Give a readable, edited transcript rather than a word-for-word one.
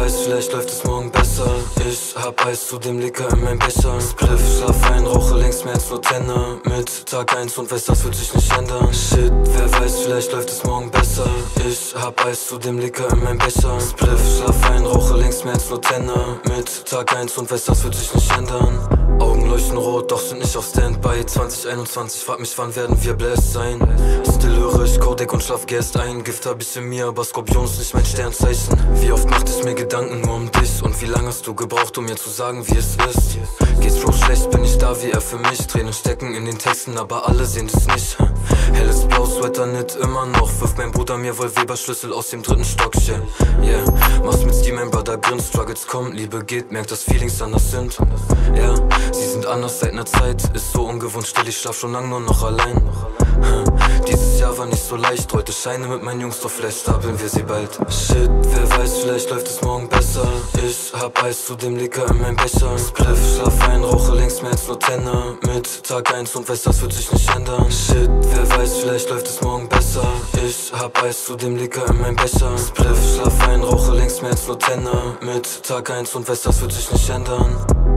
weiß, vielleicht läuft es morgen besser. Ich hab Eis zu dem Liquor in meinem Becher. Spliff, schlaf ein, rauche längst mehr als nur Tenner. Mit Tag 1 und weiß, das wird sich nicht ändern. Shit, wer weiß, vielleicht läuft es morgen besser. Ich hab Eis zu dem Liquor in meinem Becher. Spliff, schlaf ein, rauche längst mehr als nur Tenner. Mit Tag 1 und weiß, das wird sich nicht ändern. Augen leuchten rot, doch sind nicht auf Standby. 2021, frag mich, wann werden wir blessed sein? Still höre ich Kodak und schlaf erst ein. Gift hab ich in mir, aber Skorpion ist nicht mein Sternzeichen. Wie oft macht ich mir Gedanken nur um dich? Und wie lange hast du gebraucht, um mir zu sagen, wie es ist? Geht's Bro schlecht, bin ich da wie er für mich. Tränen stecken in den Texten, aber alle sehen es nicht. Helles Blau, Sweater nicht immer noch. Wirft mein Bruder mir wohl Weber-Schlüssel aus dem 3. Stock, yeah. Mach's mit Steve, mein Brother grinst. Struggles kommen, Liebe geht, merkt, dass Feelings anders sind. Ja, sie sind anders seit ner Zeit. Ist so ungewohnt still, ich schlaf schon lang nur noch allein. Dieses Jahr war nicht so leicht. Heute Scheine mit meinen Jungs, doch vielleicht stapeln wir sie bald. Shit, wer weiß, vielleicht läuft es morgen besser. Ich hab Eis zu dem Liquor in meinem Becher. Spliff, schlaf ein, rauche längst mehr als nur Tenner. Mit Tag 1 und weiß, das wird sich nicht ändern. Shit, wer weiß, vielleicht läuft es morgen besser. Ich hab Eis zu dem Liquor in meinem Becher. Spliff, schlaf ein, rauche längst mehr als nur Tenner. Mit Tag 1 und weiß, das wird sich nicht ändern.